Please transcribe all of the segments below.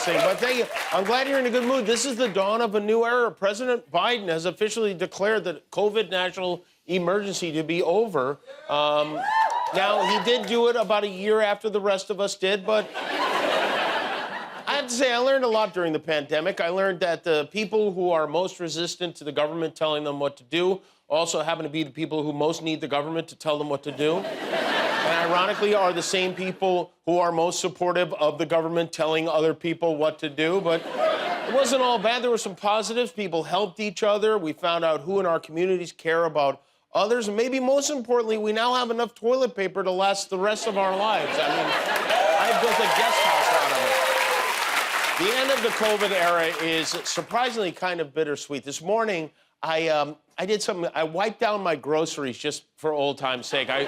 listening, but thank you. I'm glad you're in a good mood. This is the dawn of a new era. President Biden has officially declared the COVID national emergency to be over. Now, he did do it about a year after the rest of us did, but I have to say, I learned a lot during the pandemic. I learned that the people who are most resistant to the government telling them what to do also happen to be the people who most need the government to tell them what to do. And ironically, are the same people who are most supportive of the government telling other people what to do. But it wasn't all bad. There were some positives. People helped each other. We found out who in our communities care about others. And maybe most importantly, we now have enough toilet paper to last the rest of our lives. I mean, I built a guest house out of it. The end of the COVID era is surprisingly kind of bittersweet. This morning, I did something. I wiped down my groceries just for old time's sake. I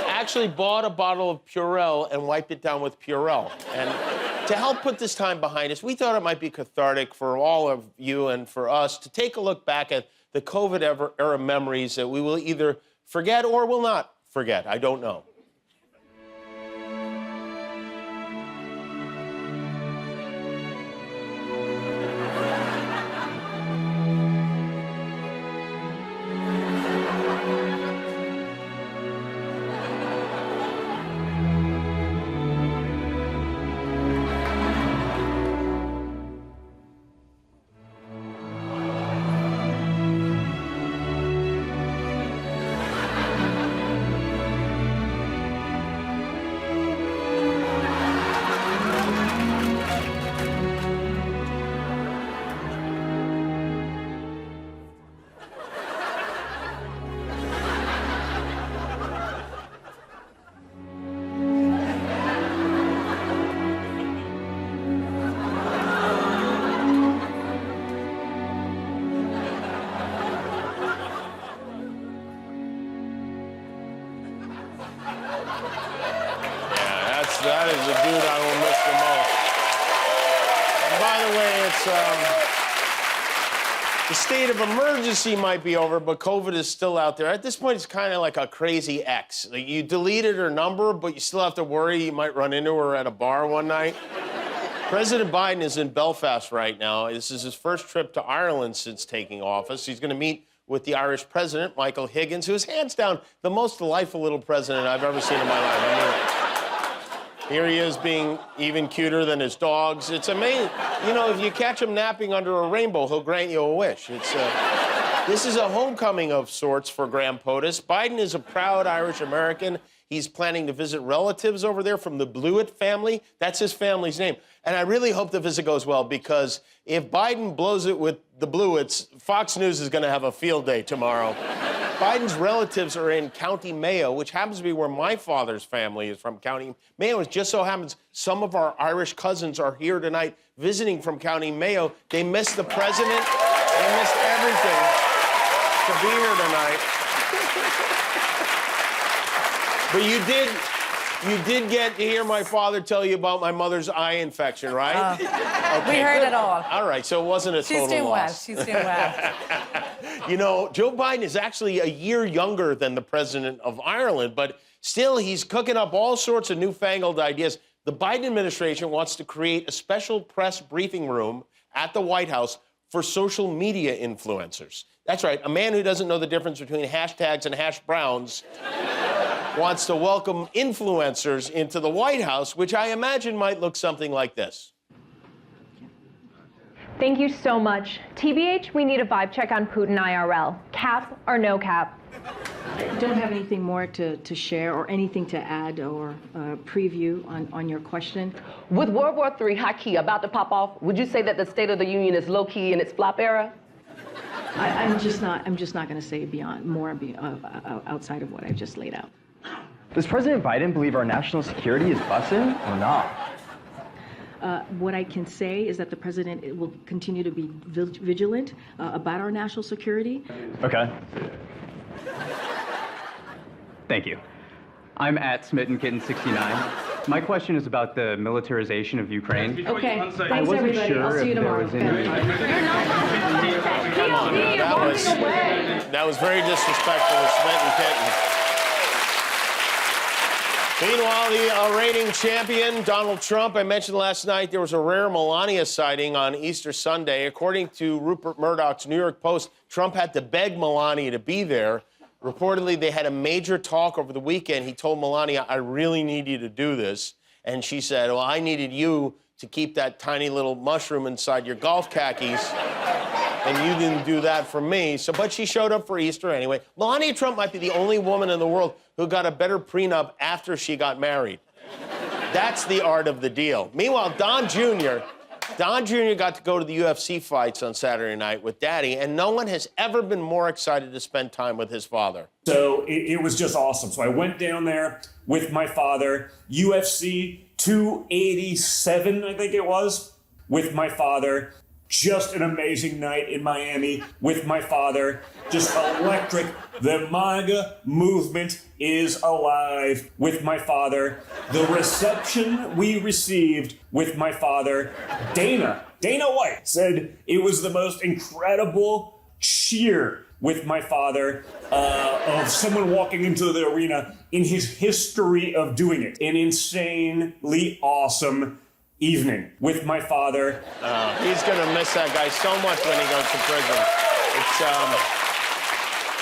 actually bought a bottle of Purell and wiped it down with Purell. And to help put this time behind us, we thought it might be cathartic for all of you and for us to take a look back at the COVID era memories that we will either forget or will not forget. I don't know. That is the dude I will miss the most. And by the way, the state of emergency might be over, but COVID is still out there. At this point, it's kind of like a crazy ex. Like, you deleted her number, but you still have to worry you might run into her at a bar one night. President Biden is in Belfast right now. This is his first trip to Ireland since taking office. He's going to meet with the Irish president, Michael Higgins, who is hands down the most delightful little president I've ever seen in my life. I mean, here he is being even cuter than his dogs. It's amazing. You know, if you catch him napping under a rainbow, he'll grant you a wish. This is a homecoming of sorts for Graham POTUS. Biden is a proud Irish American. He's planning to visit relatives over there from the Blewett family. That's his family's name. And I really hope the visit goes well, because if Biden blows it with the Blewetts, Fox News is going to have a field day tomorrow. Biden's relatives are in County Mayo, which happens to be where my father's family is from. County Mayo. It just so happens some of our Irish cousins are here tonight visiting from County Mayo. They missed the president. They missed everything to be here tonight. But you did get to hear my father tell you about my mother's eye infection, right? Okay, we heard it all. All right, so it wasn't a total loss. She's doing well. You know, Joe Biden is actually a year younger than the president of Ireland, but still he's cooking up all sorts of newfangled ideas. The Biden administration wants to create a special press briefing room at the White House for social media influencers. That's right, a man who doesn't know the difference between hashtags and hash browns wants to welcome influencers into the White House, which I imagine might look something like this. Thank you so much. TBH, we need a vibe check on Putin IRL. Cap or no cap? I don't have anything more to share or anything to add or preview on your question. With World War III high key about to pop off, would you say that the State of the Union is low key in its flop era? I'm just not going to say outside of what I've just laid out. Does President Biden believe our national security is busting or not? What I can say is that the president will continue to be vigilant about our national security. Okay. Thank you. I'm at SmittenKitten69. My question is about the militarization of Ukraine. Okay. Thanks, everybody. I'll see you tomorrow. Come on, that was very disrespectful of Smitten Kitten. Meanwhile, the reigning champion, Donald Trump, I mentioned last night there was a rare Melania sighting on Easter Sunday. According to Rupert Murdoch's New York Post, Trump had to beg Melania to be there. Reportedly, they had a major talk over the weekend. He told Melania, I really need you to do this. And she said, well, I needed you to keep that tiny little mushroom inside your golf khakis. And you didn't do that for me. But she showed up for Easter anyway. Melania Trump might be the only woman in the world who got a better prenup after she got married. That's the art of the deal. Meanwhile, Don Jr. got to go to the UFC fights on Saturday night with Daddy, and no one has ever been more excited to spend time with his father. So it was just awesome. So I went down there with my father, UFC 287, I think it was, with my father. Just an amazing night in Miami with my father. Just electric. The MAGA movement is alive with my father. The reception we received with my father, Dana White said it was the most incredible cheer with my father of someone walking into the arena in his history of doing it. An insanely awesome evening with my father. He's going to miss that guy so much when he goes to prison.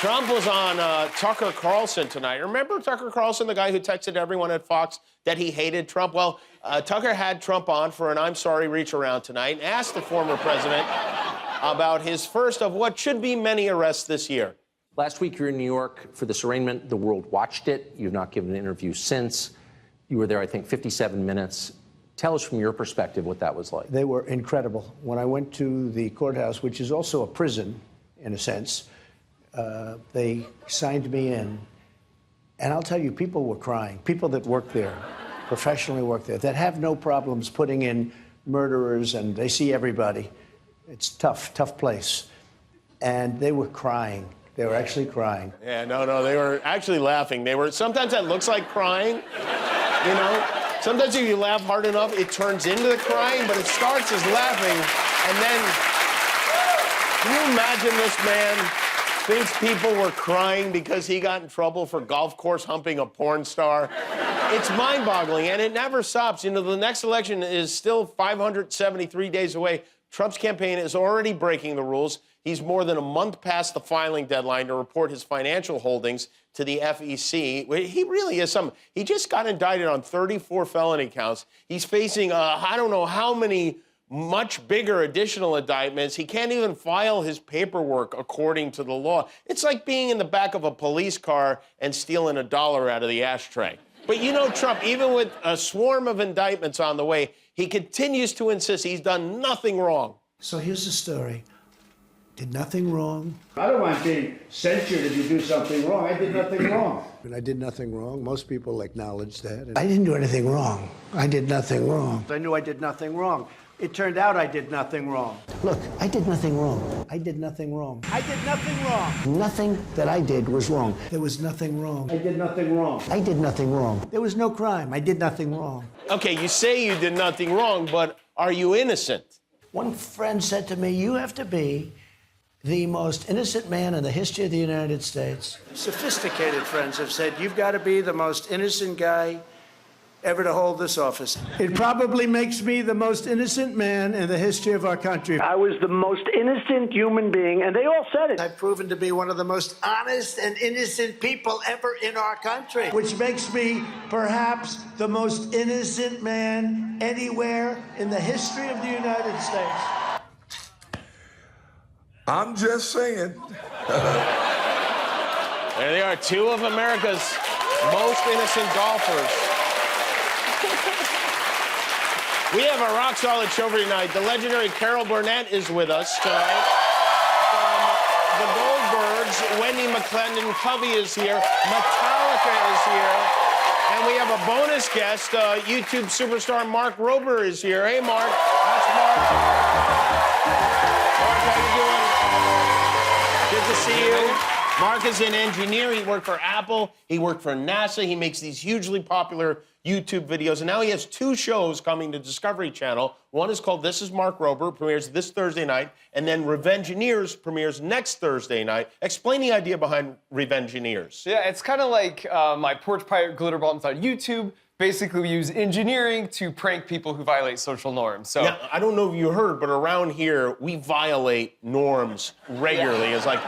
Trump was on Tucker Carlson tonight. Remember Tucker Carlson, the guy who texted everyone at Fox that he hated Trump? Well, Tucker had Trump on for an I'm sorry reach around tonight and asked the former president about his first of what should be many arrests this year. Last week, you were in New York for this arraignment. The world watched it. You've not given an interview since. You were there, I think, 57 minutes. Tell us from your perspective what that was like. They were incredible. When I went to the courthouse, which is also a prison, in a sense, they signed me in. And I'll tell you, people were crying. People that work there, professionally work there, that have no problems putting in murderers, and they see everybody. It's tough place. And they were crying. They were actually crying. Yeah, no, they were actually laughing. Sometimes that looks like crying, you know? Sometimes if you laugh hard enough, it turns into the crying, but it starts as laughing, and then, can you imagine this man thinks people were crying because he got in trouble for golf course humping a porn star? It's mind-boggling, and it never stops. You know, the next election is still 573 days away. Trump's campaign is already breaking the rules. He's more than a month past the filing deadline to report his financial holdings to the FEC. He really is something. He just got indicted on 34 felony counts. He's facing, I don't know how many much bigger additional indictments. He can't even file his paperwork according to the law. It's like being in the back of a police car and stealing $1 out of the ashtray. But you know, Trump, even with a swarm of indictments on the way, he continues to insist he's done nothing wrong. So here's the story. Did nothing wrong. I don't mind being censured if you do something wrong. I did nothing wrong. And I did nothing wrong. Most people acknowledge that. I didn't do anything wrong. I did nothing wrong. I knew I did nothing wrong. It turned out I did nothing wrong. Look, I did nothing wrong. I did nothing wrong. I did nothing wrong. Nothing that I did was wrong. There was nothing wrong. I did nothing wrong. I did nothing wrong. There was no crime. I did nothing wrong. Okay, you say you did nothing wrong, but are you innocent? One friend said to me, you have to be the most innocent man in the history of the United States. Sophisticated friends have said, you've got to be the most innocent guy ever to hold this office. It probably makes me the most innocent man in the history of our country. I was the most innocent human being, and they all said it. I've proven to be one of the most honest and innocent people ever in our country, which makes me perhaps the most innocent man anywhere in the history of the United States. I'm just saying. There they are, two of America's most innocent golfers. We have a rock-solid show for you tonight. The legendary Carol Burnett is with us tonight. From the Goldbergs, Wendy McClendon-Covey is here. Metallica is here. And we have a bonus guest, YouTube superstar Mark Rober is here. Hey, Mark. That's Mark. Mark, how you doing? Good to see you. Mark is an engineer. He worked for Apple. He worked for NASA. He makes these hugely popular YouTube videos, and now he has 2 shows coming to Discovery Channel. One is called This Is Mark Rober, premieres this Thursday night, and then Revengineers premieres next Thursday night. Explain the idea behind Revengineers. Yeah, it's kind of like my porch pirate glitter bombs on YouTube. Basically, we use engineering to prank people who violate social norms. So now, I don't know if you heard, but around here, we violate norms regularly. It's like,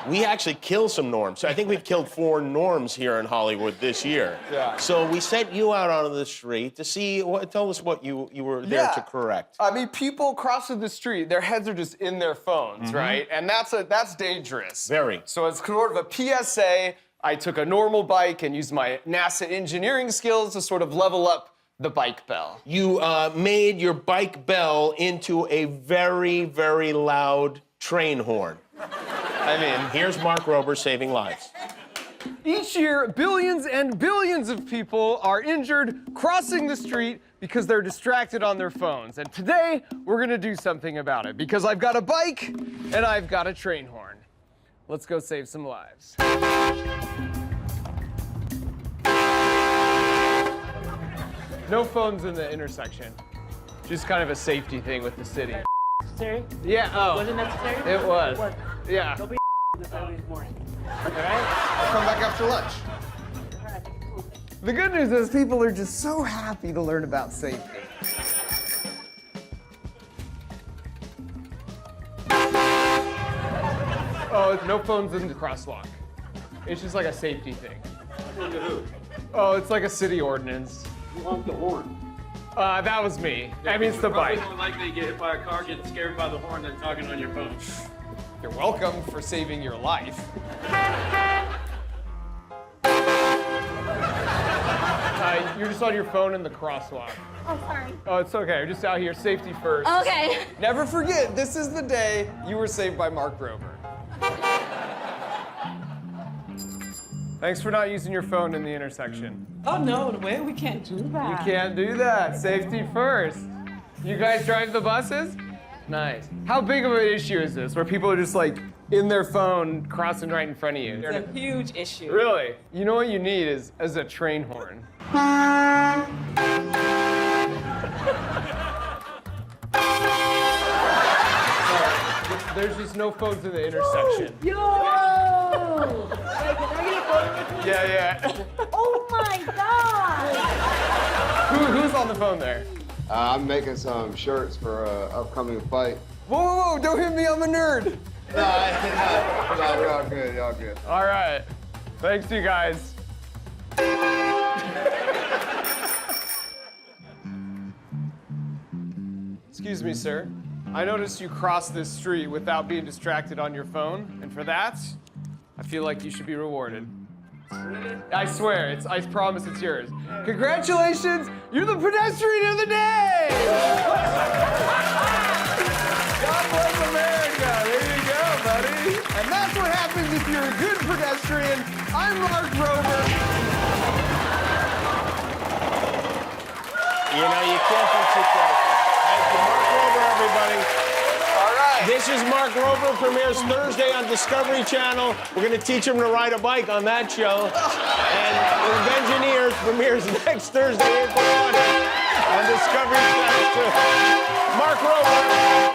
we actually kill some norms. I think we've killed 4 norms here in Hollywood this year. Yeah. So we sent you out onto the street to see, tell us what you were there to correct. I mean, people crossing the street, their heads are just in their phones, right? And that's dangerous. Very. So it's sort of a PSA. I took a normal bike and used my NASA engineering skills to sort of level up the bike bell. You made your bike bell into a very, very loud train horn. I mean, here's Mark Rober saving lives. Each year, billions and billions of people are injured crossing the street because they're distracted on their phones. And today, we're gonna do something about it because I've got a bike and I've got a train horn. Let's go save some lives. No phones in the intersection. Just kind of a safety thing with the city. Necessary? Yeah, oh. Was it necessary? It was. What? Yeah. Don't be this early this morning. All right? I'll come back after lunch. The good news is people are just so happy to learn about safety. Oh, no phones in the crosswalk. It's just like a safety thing. Under who? Oh, it's like a city ordinance. Who honked the horn? That was me. I mean, it's the bike. Probably more likely to get hit by a car, getting scared by the horn than talking on your phone. You're welcome for saving your life. You're just on your phone in the crosswalk. Oh, sorry. Oh, it's okay. We're just out here, safety first. Okay. Never forget, this is the day you were saved by Mark Rober. Thanks for not using your phone in the intersection. Oh, no, way we can't do that. You can't do that. Safety first. You guys drive the buses? Nice. How big of an issue is this, where people are just like in their phone crossing right in front of you? It's a huge issue. Really? You know what you need is a train horn. There's just no phones in the intersection. Yo! Wait, can I get a photo with you? Yeah. Oh my God! Who's on the phone there? I'm making some shirts for an upcoming fight. Whoa, don't hit me, I'm a nerd. No, y'all good, y'all good. All right. Thanks, you guys. Excuse me, sir. I noticed you crossed this street without being distracted on your phone, and for that, I feel like you should be rewarded. I swear, I promise it's yours. Congratulations, you're the pedestrian of the day! God bless America, there you go, buddy. And that's what happens if you're a good pedestrian. I'm Mark Rober. You know, you can't be too careful. Thank you, Mark Rober, everybody. All right. This is Mark Rober, premieres Thursday on Discovery Channel. We're going to teach him to ride a bike on that show. And Revengineers premieres next Thursday, April 20th on Discovery Channel. Mark Rober.